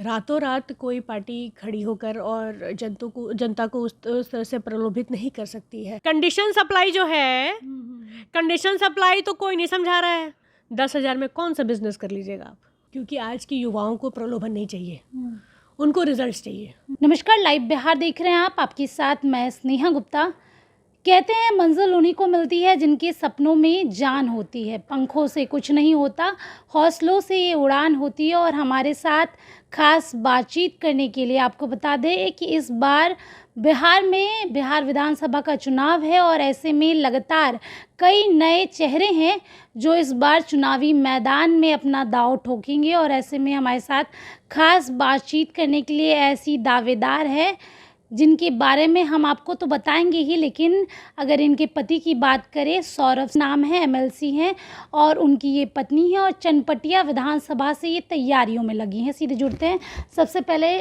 रातों रात कोई पार्टी खड़ी होकर और जनता को उस तरह से प्रलोभित नहीं कर सकती है। कंडीशन सप्लाई जो है, कंडीशन सप्लाई तो कोई नहीं समझा रहा है। 10,000 में कौन सा बिजनेस कर लीजिएगा आप, क्योंकि आज की युवाओं को प्रलोभन नहीं चाहिए, उनको रिजल्ट्स चाहिए। नमस्कार, लाइव बिहार देख रहे हैं आप, आपके साथ मैं स्नेहा गुप्ता। कहते हैं मंजिल उन्हीं को मिलती है जिनके सपनों में जान होती है। पंखों से कुछ नहीं होता, हौसलों से ये उड़ान होती है। और हमारे साथ खास बातचीत करने के लिए आपको बता दें कि इस बार बिहार में बिहार विधानसभा का चुनाव है और ऐसे में लगातार कई नए चेहरे हैं जो इस बार चुनावी मैदान में अपना दांव ठोकेंगे। और ऐसे में हमारे साथ खास बातचीत करने के लिए ऐसी दावेदार है जिनके बारे में हम आपको तो बताएंगे ही, लेकिन अगर इनके पति की बात करें, सौरभ नाम है, एमएलसी हैं और उनकी ये पत्नी है और चनपटिया विधानसभा से ये तैयारियों में लगी हैं। सीधे जुड़ते हैं। सबसे पहले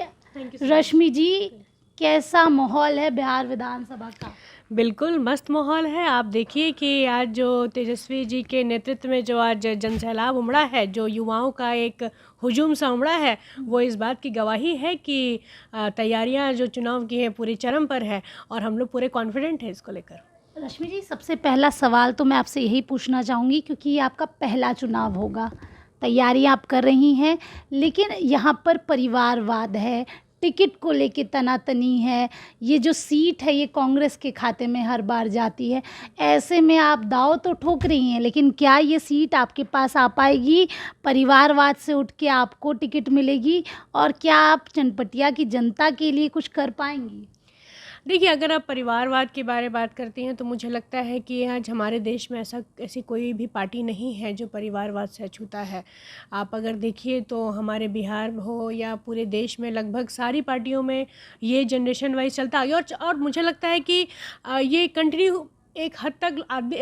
रश्मि जी, कैसा माहौल है बिहार विधानसभा का? बिल्कुल मस्त माहौल है। आप देखिए कि आज जो तेजस्वी जी के नेतृत्व में जो आज जनसैलाब उमड़ा है, जो युवाओं का एक हुजूम सा उमड़ा है, वो इस बात की गवाही है कि तैयारियां जो चुनाव की हैं पूरी चरम पर है और हम लोग पूरे कॉन्फिडेंट हैं इसको लेकर। रश्मि जी, सबसे पहला सवाल तो मैं आपसे यही पूछना चाहूँगी क्योंकि ये आपका पहला चुनाव होगा, तैयारी आप कर रही हैं, लेकिन यहाँ पर परिवारवाद है, टिकट को लेके तनातनी है, ये जो सीट है ये कांग्रेस के खाते में हर बार जाती है। ऐसे में आप दाव तो ठोक रही हैं, लेकिन क्या ये सीट आपके पास आ पाएगी? परिवारवाद से उठ के आपको टिकट मिलेगी और क्या आप चनपटिया की जनता के लिए कुछ कर पाएंगी? देखिए, अगर आप परिवारवाद के बारे में बात करती हैं तो मुझे लगता है कि आज हमारे देश में ऐसी कोई भी पार्टी नहीं है जो परिवारवाद से अछूता है। आप अगर देखिए तो हमारे बिहार हो या पूरे देश में लगभग सारी पार्टियों में ये जनरेशन वाइज चलता आ गया और मुझे लगता है कि ये कंटिन्यू एक हद तक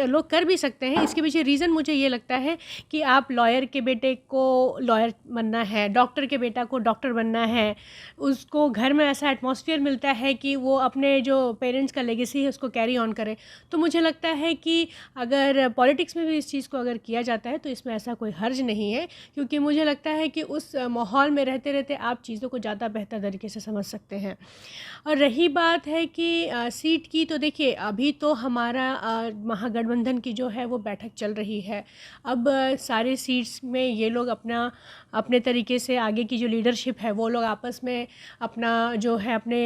लोग कर भी सकते हैं। इसके पीछे रीज़न मुझे ये लगता है कि आप लॉयर के बेटे को लॉयर बनना है, डॉक्टर के बेटा को डॉक्टर बनना है, उसको घर में ऐसा एटमॉस्फेयर मिलता है कि वो अपने जो पेरेंट्स का लेगेसी है उसको कैरी ऑन करे। तो मुझे लगता है कि अगर पॉलिटिक्स में भी इस चीज़ को अगर किया जाता है तो इसमें ऐसा कोई हर्ज नहीं है, क्योंकि मुझे लगता है कि उस माहौल में रहते रहते आप चीज़ों को ज़्यादा बेहतर तरीके से समझ सकते हैं। और रही बात है कि सीट की, तो देखिए अभी तो हमारा महागठबंधन की जो है वो बैठक चल रही है। अब सारे सीट्स में ये लोग अपने तरीके से आगे की जो लीडरशिप है वो लोग आपस में अपना जो है अपने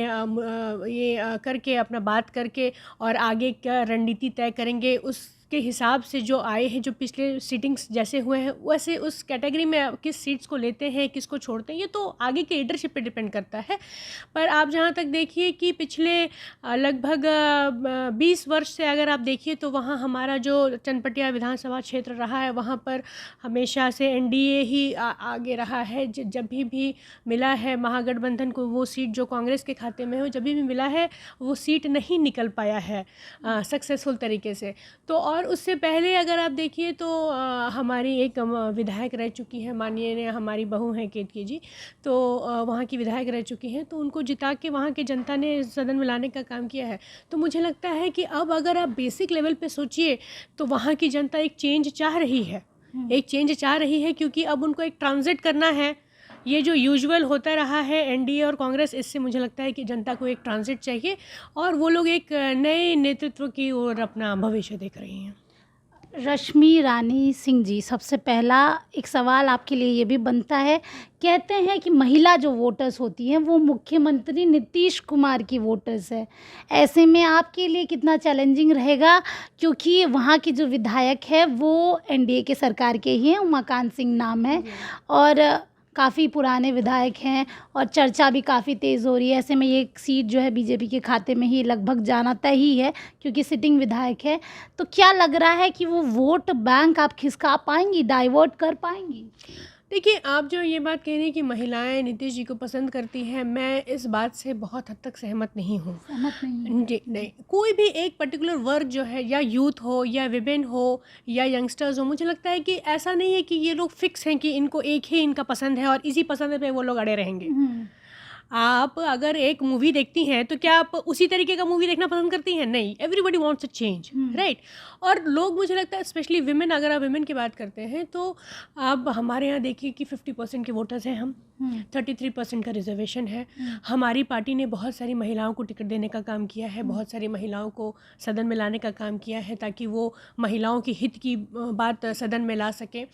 करके अपना बात करके और आगे क्या रणनीति तय करेंगे। उसके हिसाब से जो आए हैं, जो पिछले सीटिंग्स जैसे हुए हैं वैसे उस कैटेगरी में किस सीट्स को लेते हैं, किसको छोड़ते हैं, ये तो आगे के लीडरशिप पे डिपेंड करता है। पर आप जहाँ तक देखिए कि पिछले लगभग 20 वर्ष से अगर आप देखिए तो वहाँ हमारा जो चनपटिया विधानसभा क्षेत्र रहा है वहाँ पर हमेशा से एनडीए ही आगे रहा है। जब भी मिला है महागठबंधन को वो सीट जो कांग्रेस के खाते में हो, जब भी मिला है वो सीट नहीं निकल पाया है सक्सेसफुल तरीके से। तो और उससे पहले अगर आप देखिए तो हमारी एक विधायक रह चुकी है, माननीय हमारी बहू हैं केतकी जी, तो वहाँ की विधायक रह चुकी हैं, तो उनको जिता के वहाँ की जनता ने सदन में लाने का काम किया है। तो मुझे लगता है कि अब अगर आप बेसिक लेवल पे सोचिए तो वहाँ की जनता एक चेंज चाह रही है, क्योंकि अब उनको एक ट्रांजिट करना है। ये जो यूजुअल होता रहा है एनडीए और कांग्रेस, इससे मुझे लगता है कि जनता को एक ट्रांजिट चाहिए और वो लोग एक नए नेतृत्व की ओर अपना भविष्य देख रही हैं। रश्मि रानी सिंह जी, सबसे पहला एक सवाल आपके लिए ये भी बनता है, कहते हैं कि महिला जो वोटर्स होती हैं वो मुख्यमंत्री नीतीश कुमार की वोटर्स है। ऐसे में आपके लिए कितना चैलेंजिंग रहेगा, क्योंकि वहाँ की जो विधायक है वो एनडीए के सरकार के ही हैं, उमाकांत सिंह नाम है और काफ़ी पुराने विधायक हैं और चर्चा भी काफ़ी तेज़ हो रही है। ऐसे में ये सीट जो है बीजेपी के खाते में ही लगभग जाना तय ही है क्योंकि सिटिंग विधायक है। तो क्या लग रहा है कि वो वोट बैंक आप खिसका पाएंगी, डाइवर्ट कर पाएंगी? देखिए, आप जो ये बात कह रही हैं कि महिलाएं नीतीश जी को पसंद करती हैं, मैं इस बात से बहुत हद तक सहमत नहीं हूँ। जी नहीं, कोई भी एक पर्टिकुलर वर्ग जो है, या यूथ हो या विमेन हो या यंगस्टर्स हो, मुझे लगता है कि ऐसा नहीं है कि ये लोग फिक्स हैं कि इनको एक ही इनका पसंद है और इसी पसंद पे वो लोग अड़े रहेंगे। आप अगर एक मूवी देखती हैं तो क्या आप उसी तरीके का मूवी देखना पसंद करती हैं? नहीं, everybody wants a change, right. और लोग, मुझे लगता है स्पेशली विमेन, अगर आप विमेन की बात करते हैं तो अब हमारे यहाँ देखिए कि 50% के वोटर्स हैं हम, 33% का रिजर्वेशन है। हमारी पार्टी ने बहुत सारी महिलाओं को टिकट देने का काम किया है, बहुत सारी महिलाओं को सदन में लाने का काम किया है ताकि वो महिलाओं के हित की बात सदन में ला सकें।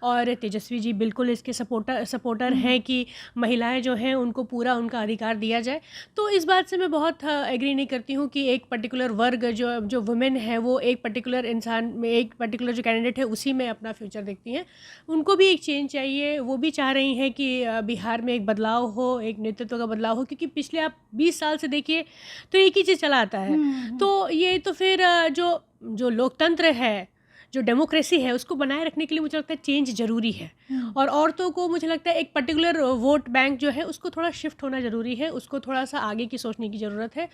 और तेजस्वी जी बिल्कुल इसके सपोर्टर हैं कि महिलाएं जो हैं उनको पूरा उनका अधिकार दिया जाए। तो इस बात से मैं बहुत एग्री नहीं करती हूँ कि एक पर्टिकुलर वर्ग जो वुमेन है वो एक पर्टिकुलर इंसान में, एक पर्टिकुलर जो कैंडिडेट है उसी में अपना फ्यूचर देखती हैं। उनको भी एक चेंज चाहिए, वो भी चाह रही हैं कि बिहार में एक बदलाव हो, एक नेतृत्व का बदलाव हो, क्योंकि पिछले आप 20 साल से देखिए तो एक ही चीज़ चला आता है। तो ये तो फिर जो लोकतंत्र है, जो डेमोक्रेसी है, उसको बनाए रखने के लिए मुझे लगता है चेंज ज़रूरी है। और औरतों को मुझे लगता है एक पर्टिकुलर वोट बैंक जो है उसको थोड़ा शिफ्ट होना ज़रूरी है, उसको थोड़ा सा आगे की सोचने की ज़रूरत है।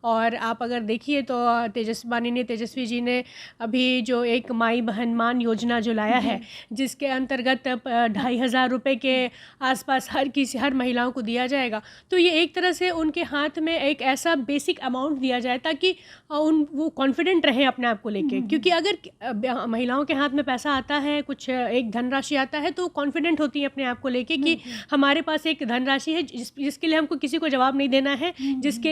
और आप अगर देखिए तो तेजस्वी जी ने अभी जो एक माई बहन मान योजना जो लाया है, जिसके अंतर्गत 2,500 रुपये के आसपास हर महिलाओं को दिया जाएगा। तो ये एक तरह से उनके हाथ में एक ऐसा बेसिक अमाउंट दिया जाए ताकि वो कॉन्फिडेंट रहें अपने आप को लेके, क्योंकि अगर महिलाओं के हाथ में पैसा आता है, कुछ एक धनराशि आता है, तो कॉन्फिडेंट होती है अपने आप को लेके कि हमारे पास एक धनराशि है जिसके लिए हमको किसी को जवाब नहीं देना है,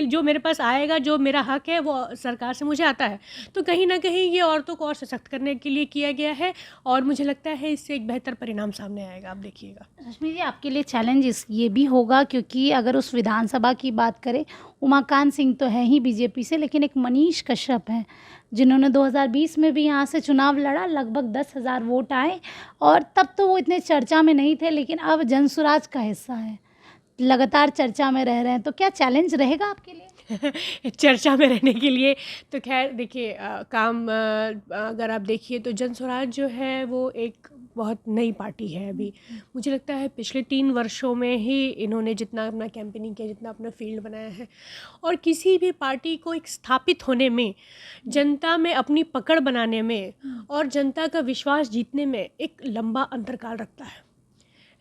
जो मेरे पास आएगा, जो मेरा हक है वो सरकार से मुझे आता है। तो कहीं ना कहीं ये औरतों को और सशक्त करने के लिए किया गया है और मुझे लगता है इससे एक बेहतर परिणाम सामने आएगा। आप देखिएगा रश्मि जी, आपके लिए चैलेंज ये भी होगा, क्योंकि अगर उस विधानसभा की बात करें, उमाकांत सिंह तो है ही बीजेपी से, लेकिन एक मनीष कश्यप हैं जिन्होंने 2020 में भी यहाँ से चुनाव लड़ा, लगभग 10,000 वोट आए और तब तो वो इतने चर्चा में नहीं थे, लेकिन अब जनसुराज का हिस्सा है, लगातार चर्चा में रह रहे हैं। तो क्या चैलेंज रहेगा आपके लिए? चर्चा में रहने के लिए तो खैर देखिए, अगर आप देखिए तो जनसुराज जो है वो एक बहुत नई पार्टी है। अभी मुझे लगता है पिछले 3 वर्षों में ही इन्होंने जितना अपना कैंपेनिंग किया, जितना अपना फील्ड बनाया है, और किसी भी पार्टी को एक स्थापित होने में, जनता में अपनी पकड़ बनाने में और जनता का विश्वास जीतने में एक लंबा अंतरकाल रखता है।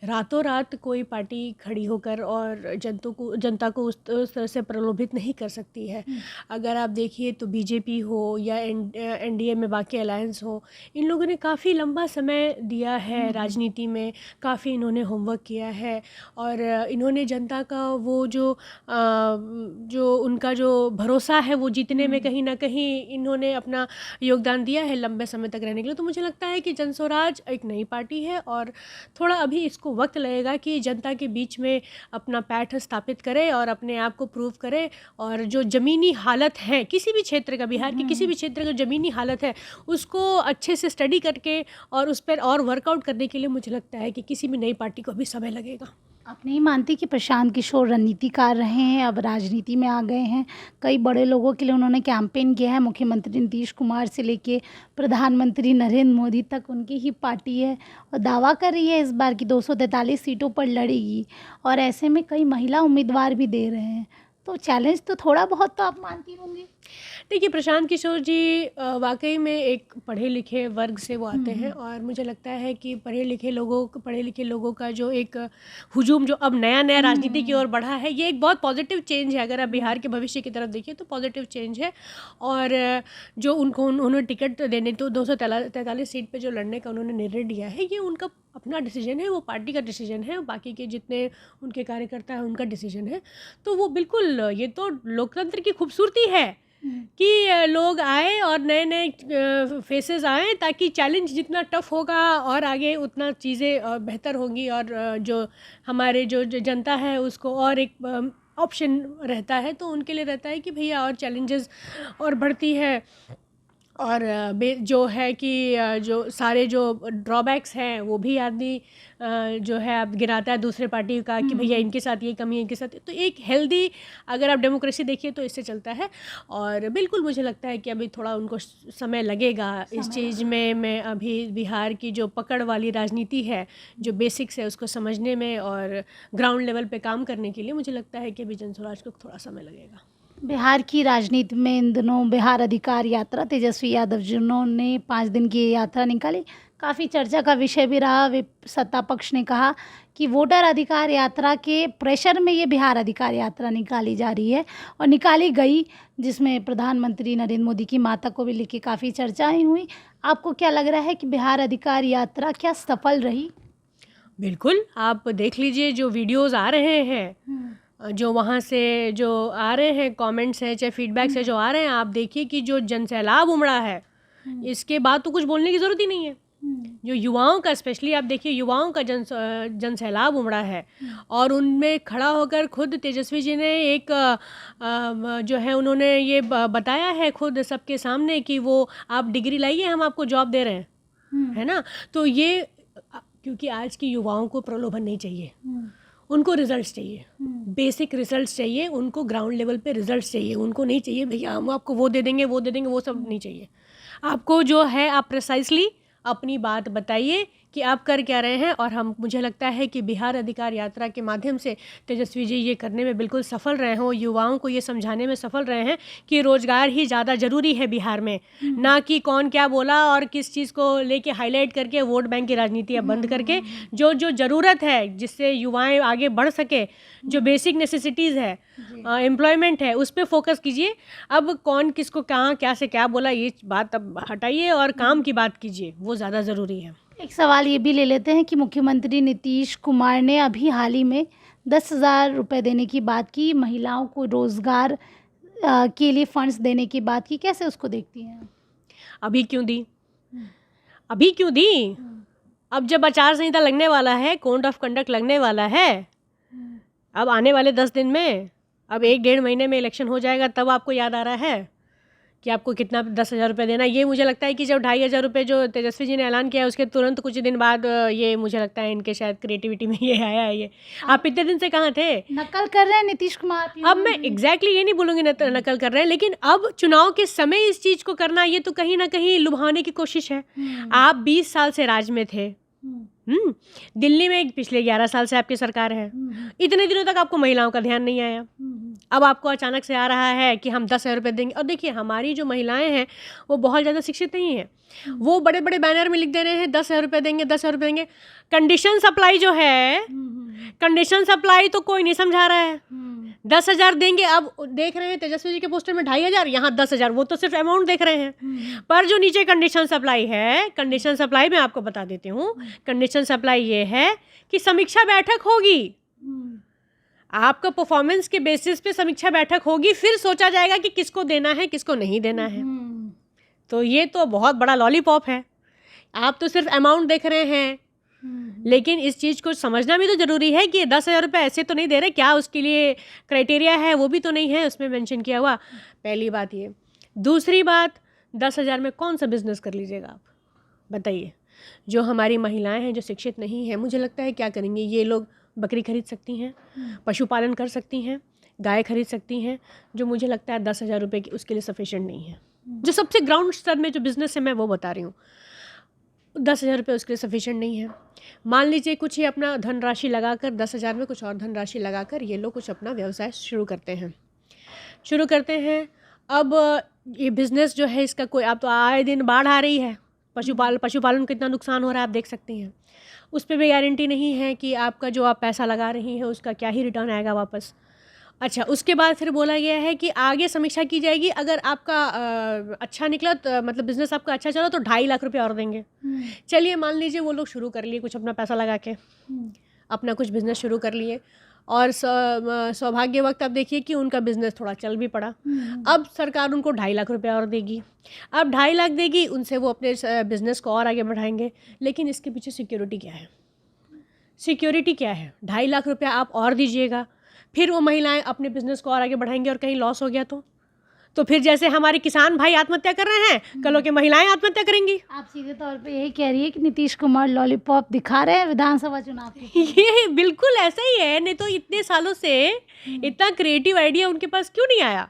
रातों रात कोई पार्टी खड़ी होकर और जनता को उस तरह से प्रलोभित नहीं कर सकती है। अगर आप देखिए तो बीजेपी हो या एनडीए में बाकी अलायंस हो, इन लोगों ने काफ़ी लंबा समय दिया है राजनीति में, काफ़ी इन्होंने होमवर्क किया है और इन्होंने जनता का वो जो उनका जो भरोसा है वो जीतने में कहीं ना कहीं इन्होंने अपना योगदान दिया है लंबे समय तक रहने के लिए। तो मुझे लगता है कि जनस्वराज एक नई पार्टी है और थोड़ा अभी इसको वक्त लगेगा कि जनता के बीच में अपना पैठ स्थापित करे और अपने आप को प्रूव करे। और जो ज़मीनी हालत है किसी भी क्षेत्र का, बिहार के किसी भी क्षेत्र का ज़मीनी हालत है, उसको अच्छे से स्टडी करके और उस पर और वर्कआउट करने के लिए मुझे लगता है कि किसी भी नई पार्टी को अभी समय लगेगा। आप नहीं मानती कि प्रशांत किशोर रणनीतिकार रहे हैं, अब राजनीति में आ गए हैं, कई बड़े लोगों के लिए उन्होंने कैंपेन किया है, मुख्यमंत्री नीतीश कुमार से लेके प्रधानमंत्री नरेंद्र मोदी तक उनकी ही पार्टी है और दावा कर रही है इस बार की 243 सीटों पर लड़ेगी, और ऐसे में कई महिला उम्मीदवार भी दे रहे हैं, तो चैलेंज तो थोड़ा बहुत तो आप मानती होंगी। देखिए, प्रशांत किशोर जी वाकई में एक पढ़े लिखे वर्ग से वो आते हैं और मुझे लगता है कि पढ़े लिखे लोगों का जो एक हुजूम जो अब नया राजनीति की ओर बढ़ा है, ये एक बहुत पॉजिटिव चेंज है। अगर आप बिहार के भविष्य की तरफ देखिए तो पॉजिटिव चेंज है। और जो उन्होंने टिकट देने, तो 243 सीट पे जो लड़ने का उन्होंने निर्णय लिया है, ये उनका अपना डिसीजन है, वो पार्टी का डिसीजन है, बाकी के जितने उनके कार्यकर्ता हैं उनका डिसीजन है। तो वो बिल्कुल, ये तो लोकतंत्र की खूबसूरती है कि लोग आए और नए फेसेस आए, ताकि चैलेंज जितना टफ होगा और आगे उतना चीज़ें बेहतर होंगी और जो हमारे जो जनता है उसको और एक ऑप्शन रहता है, तो उनके लिए रहता है कि भैया और चैलेंजेस और बढ़ती है। और जो है कि जो सारे जो ड्रॉबैक्स हैं वो भी आदमी जो है आप गिनाता है दूसरे पार्टी का कि भैया इनके साथ ये कमी है, इनके साथ, तो एक हेल्दी अगर आप डेमोक्रेसी देखिए तो इससे चलता है। और बिल्कुल मुझे लगता है कि अभी थोड़ा उनको समय लगेगा इस चीज़ में। मैं अभी बिहार की जो पकड़ वाली राजनीति है, जो बेसिक्स है, उसको समझने में और ग्राउंड लेवल पे काम करने के लिए मुझे लगता है कि अभी जनस्वराज को थोड़ा समय लगेगा। बिहार की राजनीति में इन दिनों बिहार अधिकार यात्रा, तेजस्वी यादव जिन्होंने 5 दिन की यात्रा निकाली, काफ़ी चर्चा का विषय भी रहा। सत्ता पक्ष ने कहा कि वोटर अधिकार यात्रा के प्रेशर में ये बिहार अधिकार यात्रा निकाली जा रही है और निकाली गई, जिसमें प्रधानमंत्री नरेंद्र मोदी की माता को भी लेके काफ़ी चर्चाएं हुई। आपको क्या लग रहा है कि बिहार अधिकार यात्रा क्या सफल रही? बिल्कुल, आप देख लीजिए जो वीडियोज़ आ रहे हैं, जो वहाँ से जो आ रहे हैं कमेंट्स हैं चाहे फीडबैक्स है जो आ रहे हैं, आप देखिए कि जो जनसैलाब उमड़ा है, इसके बाद तो कुछ बोलने की ज़रूरत ही नहीं है। जो युवाओं का, स्पेशली आप देखिए युवाओं का जनसैलाब उमड़ा है और उनमें खड़ा होकर खुद तेजस्वी जी ने एक जो है उन्होंने ये बताया है खुद सबके सामने कि वो आप डिग्री लाइए, हम आपको जॉब दे रहे हैं, है ना। तो ये क्योंकि आज की युवाओं को प्रलोभन नहीं चाहिए, उनको रिजल्ट्स चाहिए, बेसिक रिजल्ट्स चाहिए, उनको ग्राउंड लेवल पे रिजल्ट्स चाहिए। उनको नहीं चाहिए भैया हम आपको वो दे देंगे वो सब नहीं चाहिए। आपको जो है आप प्रिसाइसली अपनी बात बताइए कि आप कर क्या रहे हैं। और मुझे लगता है कि बिहार अधिकार यात्रा के माध्यम से तेजस्वी जी ये करने में बिल्कुल सफल रहे हैं, युवाओं को ये समझाने में सफल रहे हैं कि रोज़गार ही ज़्यादा ज़रूरी है बिहार में, ना कि कौन क्या बोला और किस चीज़ को लेके हाईलाइट करके वोट बैंक की राजनीति अब बंद करके जो ज़रूरत है जिससे युवाएं आगे बढ़ सके, जो बेसिक नेसेसिटीज़ है, एम्प्लॉयमेंट है, उस पर फोकस कीजिए। अब कौन किसको कहाँ क्या से क्या बोला ये बात अब हटाइए और काम की बात कीजिए, वो ज़्यादा ज़रूरी है। एक सवाल ये भी ले लेते हैं कि मुख्यमंत्री नीतीश कुमार ने अभी हाल ही में 10,000 रुपये देने की बात की, महिलाओं को रोज़गार के लिए फंड्स देने की बात की, कैसे उसको देखती हैं? अभी क्यों दी? अभी क्यों दी? अब जब आचार संहिता लगने वाला है, कोड ऑफ कंडक्ट लगने वाला है, अब आने वाले 10 दिन में, अब 1-1.5 महीने में इलेक्शन हो जाएगा, तब आपको याद आ रहा है कि आपको कितना 10,000 रुपये देना। ये मुझे लगता है कि जब 2,500 रुपये जो तेजस्वी जी ने ऐलान किया उसके तुरंत कुछ दिन बाद ये मुझे लगता है इनके शायद क्रिएटिविटी में ये आया है। ये आप इतने दिन से कहाँ थे? नकल कर रहे हैं नीतीश कुमार। अब मैं एग्जैक्टली ये नहीं बोलूँगी नकल कर रहे हैं, लेकिन अब चुनाव के समय इस चीज़ को करना ये तो कहीं ना कहीं लुभाने की कोशिश है। आप 20 साल से राज में थे, दिल्ली में पिछले 11 साल से आपकी सरकार है, इतने दिनों तक आपको महिलाओं का ध्यान नहीं आया। अब आपको अचानक से आ रहा है कि हम 10,000 रुपये देंगे। और देखिए हमारी जो महिलाएं हैं वो बहुत ज़्यादा शिक्षित नहीं है, वो बड़े बड़े बैनर में लिख दे रहे हैं 10,000 रुपये देंगे, 10,000 रुपये देंगे। कंडीशन सप्लाई जो है, कंडीशन सप्लाई तो कोई नहीं समझा रहा है। 10,000 देंगे, अब देख रहे हैं तेजस्वी जी के पोस्टर में 2,500, यहाँ 10,000, वो तो सिर्फ अमाउंट देख रहे हैं। पर जो नीचे कंडीशन सप्लाई है, कंडीशन सप्लाई में आपको बता देती हूँ, कंडीशन सप्लाई ये है कि समीक्षा बैठक होगी, आपका परफॉर्मेंस के बेसिस पे समीक्षा बैठक होगी, फिर सोचा जाएगा कि किसको देना है किसको नहीं देना है। तो ये तो बहुत बड़ा लॉलीपॉप है, आप तो सिर्फ अमाउंट देख रहे हैं। लेकिन इस चीज़ को समझना भी तो ज़रूरी है कि 10,000 रुपये ऐसे तो नहीं दे रहे, क्या उसके लिए क्राइटेरिया है वो भी तो नहीं है उसमें मेंशन किया हुआ। पहली बात ये। दूसरी बात, 10,000 में कौन सा बिजनेस कर लीजिएगा आप बताइए। जो हमारी महिलाएं हैं जो शिक्षित नहीं हैं, मुझे लगता है क्या करेंगी ये लोग, बकरी खरीद सकती हैं, पशुपालन कर सकती हैं, गाय खरीद सकती हैं, जो मुझे लगता है 10,000 रुपये की उसके लिए सफिशेंट नहीं है। जो सबसे ग्राउंड स्तर में जो बिज़नेस है मैं वो बता रही हूँ, 10,000 रुपये उसके लिए सफिशेंट नहीं है। मान लीजिए कुछ ही अपना धनराशि लगाकर, 10,000 में कुछ और धनराशि लगाकर ये लोग कुछ अपना व्यवसाय शुरू करते हैं। अब ये बिज़नेस जो है इसका कोई, अब तो आए दिन बाढ़ आ रही है, पशुपालन को कितना नुकसान हो रहा है आप देख सकती हैं। उस पर भी गारंटी नहीं है कि आपका जो आप पैसा लगा रही हैं उसका क्या ही रिटर्न आएगा वापस। अच्छा, उसके बाद फिर बोला गया है कि आगे समीक्षा की जाएगी, अगर आपका अच्छा निकला तो, मतलब बिज़नेस आपका अच्छा चला तो 2.5 लाख रुपये और देंगे। चलिए मान लीजिए वो लोग शुरू कर लिए, कुछ अपना पैसा लगा के अपना कुछ बिज़नेस शुरू कर लिए, और सौभाग्य वक्त अब देखिए कि उनका बिज़नेस थोड़ा चल भी पड़ा। अब सरकार उनको 2.5 लाख रुपये और देगी। अब 2.5 लाख देगी, उनसे वो अपने बिज़नेस को और आगे बढ़ाएंगे। लेकिन इसके पीछे सिक्योरिटी क्या है? 2.5 लाख रुपया आप और दीजिएगा, फिर वो महिलाएं अपने बिज़नेस को और आगे बढ़ाएंगी, और कहीं लॉस हो गया तो फिर जैसे हमारे किसान भाई आत्महत्या कर रहे हैं, कल के महिलाएं आत्महत्या करेंगी। आप सीधे तौर पे यही कह रही है कि नीतीश कुमार लॉलीपॉप दिखा रहे हैं विधानसभा चुनाव के। ये बिल्कुल ऐसा ही है, नहीं तो इतने सालों से इतना क्रिएटिव आइडिया उनके पास क्यों नहीं आया?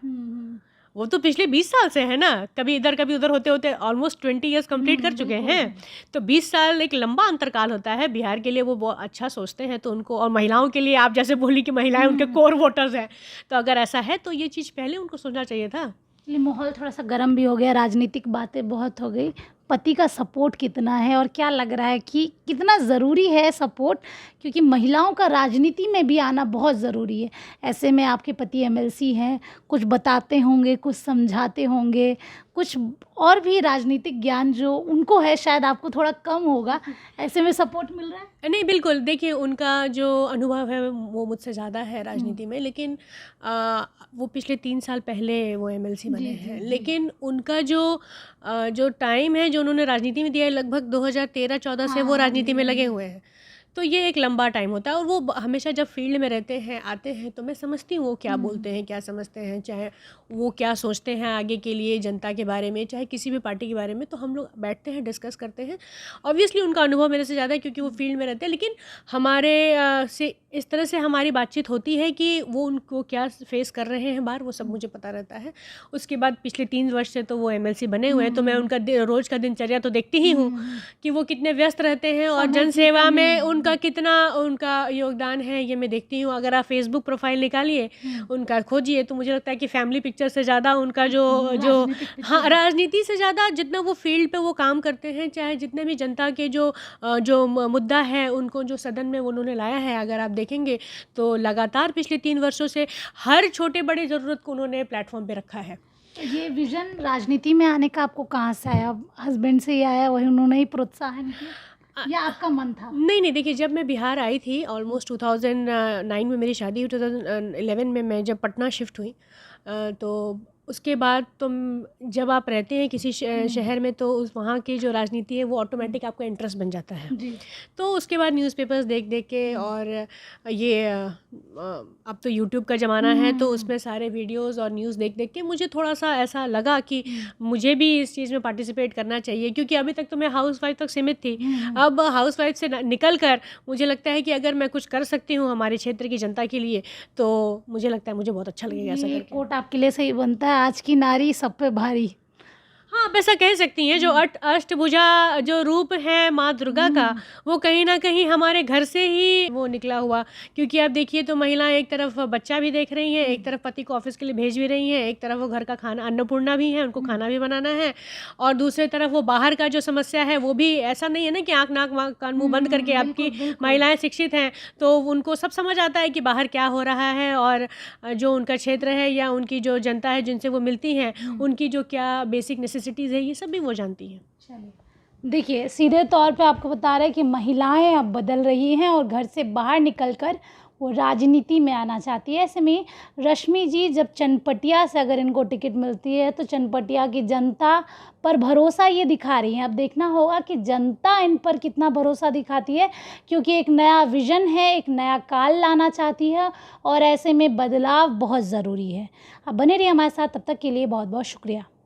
वो तो पिछले 20 साल से है ना, कभी इधर कभी उधर होते होते ऑलमोस्ट 20 ईयर्स कंप्लीट कर चुके हैं। तो 20 साल एक लंबा अंतरकाल होता है। बिहार के लिए वो बहुत अच्छा सोचते हैं, तो उनको, और महिलाओं के लिए आप जैसे बोली कि महिलाएं उनके कोर वोटर्स हैं, तो अगर ऐसा है तो ये चीज़ पहले उनको सोचना चाहिए था। माहौल थोड़ा सा गर्म भी हो गया, राजनीतिक बातें बहुत हो गई, पति का सपोर्ट कितना है और क्या लग रहा है कि कितना ज़रूरी है सपोर्ट, क्योंकि महिलाओं का राजनीति में भी आना बहुत ज़रूरी है। ऐसे में आपके पति एमएलसी हैं, कुछ बताते होंगे, कुछ समझाते होंगे, कुछ और भी राजनीतिक ज्ञान जो उनको है शायद आपको थोड़ा कम होगा, ऐसे में सपोर्ट मिल रहा है? नहीं, बिल्कुल, देखिए उनका जो अनुभव है वो मुझसे ज़्यादा है राजनीति में, लेकिन वो पिछले 3 साल पहले वो एमएलसी बने जी, हैं। जी। लेकिन उनका जो टाइम है जो उन्होंने राजनीति में दिया है, लगभग 2013-14 से वो हाँ राजनीति जी, में हाँ लगे जी। हुए हैं। तो ये एक लंबा टाइम होता है, और वो हमेशा जब फील्ड में रहते हैं, आते हैं, तो मैं समझती हूँ वो क्या बोलते हैं, क्या समझते हैं, चाहे वो क्या सोचते हैं आगे के लिए जनता के बारे में, चाहे किसी भी पार्टी के बारे में। तो हम लोग बैठते हैं, डिस्कस करते हैं। ऑब्वियसली उनका अनुभव मेरे से ज़्यादा है क्योंकि वो फील्ड में रहते हैं, लेकिन हमारे से इस तरह से हमारी बातचीत होती है कि वो उनको क्या फेस कर रहे हैं बाहर, वो सब मुझे पता रहता है। उसके बाद पिछले 3 वर्ष से तो वो एमएलसी बने हुए हैं, तो मैं उनका रोज़ का दिनचर्या तो देखती ही हूँ कि वो कितने व्यस्त रहते हैं और समय की जनसेवा कमी में नहीं। उनका कितना उनका योगदान है, ये मैं देखती हूँ। अगर आप फेसबुक प्रोफाइल निकालिए, उनका खोजिए, तो मुझे लगता है कि फैमिली पिक्चर से ज़्यादा उनका जो जो राजनीतिक हाँ, पिक्चर। राजनीति से ज़्यादा जितना वो फील्ड पे वो काम करते हैं, चाहे जितने भी जनता के जो मुद्दा है, उनको जो सदन में उन्होंने लाया है, अगर आप देखेंगे तो लगातार पिछले 3 वर्षों से हर छोटे बड़े ज़रूरत को उन्होंने प्लेटफॉर्म पे रखा है। ये विज़न राजनीति में आने का आपको कहाँ से आया? हस्बैंड से ही आया, वही उन्होंने ही प्रोत्साहन किया या आपका मन था? नहीं, देखिए, जब मैं बिहार आई थी ऑलमोस्ट 2009 में मेरी शादी हुई, 2011 में मैं जब पटना शिफ्ट हुई, तो उसके बाद जब आप रहते हैं किसी शहर में, तो वहाँ की जो राजनीति है वो ऑटोमेटिक आपका इंटरेस्ट बन जाता है। जी। तो उसके बाद न्यूज़पेपर्स देख के, और ये अब तो यूट्यूब का ज़माना है, तो उसमें सारे वीडियोस और न्यूज़ देख के मुझे थोड़ा-सा ऐसा लगा कि मुझे भी इस चीज़ में पार्टिसिपेट करना चाहिए, क्योंकि अभी तक तो मैं हाउसवाइफ़ तक सीमित थी। अब हाउसवाइफ़ से निकल कर मुझे लगता है कि अगर मैं कुछ कर सकती हूँ हमारे क्षेत्र की जनता के लिए, तो मुझे लगता है मुझे बहुत अच्छा लगेगा ऐसा ये करके। कोट आपके लिए सही बनता है, आज की नारी सब पे भारी। हाँ, आप ऐसा कह सकती हैं। जो अष्टभुजा जो रूप है माँ दुर्गा का, वो कहीं न कहीं हमारे घर से ही वो निकला हुआ। क्योंकि आप देखिए, तो महिलाएँ एक तरफ बच्चा भी देख रही हैं, एक तरफ पति को ऑफ़िस के लिए भेज भी रही हैं, एक तरफ वो घर का खाना, अन्नपूर्णा भी है, उनको खाना भी बनाना है, और दूसरी तरफ वो बाहर का जो समस्या है, वो भी ऐसा नहीं है ना कि आँख, नाक, कान, मुँह बंद करके आपकी महिलाएँ शिक्षित हैं, तो उनको सब समझ आता है कि बाहर क्या हो रहा है, और जो उनका क्षेत्र है या उनकी जो जनता है जिनसे वो मिलती हैं, उनकी जो क्या बेसिक नेसेसिटीज़ है, ये सब भी वो जानती हैं। चलिए, देखिए सीधे तौर पे आपको बता रहे हैं कि महिलाएं अब बदल रही हैं और घर से बाहर निकलकर वो राजनीति में आना चाहती है। ऐसे में रश्मि जी जब चनपटिया से अगर इनको टिकट मिलती है तो चनपटिया की जनता पर भरोसा ये दिखा रही हैं। अब देखना होगा कि जनता इन पर कितना भरोसा दिखाती है, क्योंकि एक नया विज़न है, एक नया काल लाना चाहती है और ऐसे में बदलाव बहुत ज़रूरी है। अब बने रहिए हमारे साथ, तब तक के लिए बहुत बहुत शुक्रिया।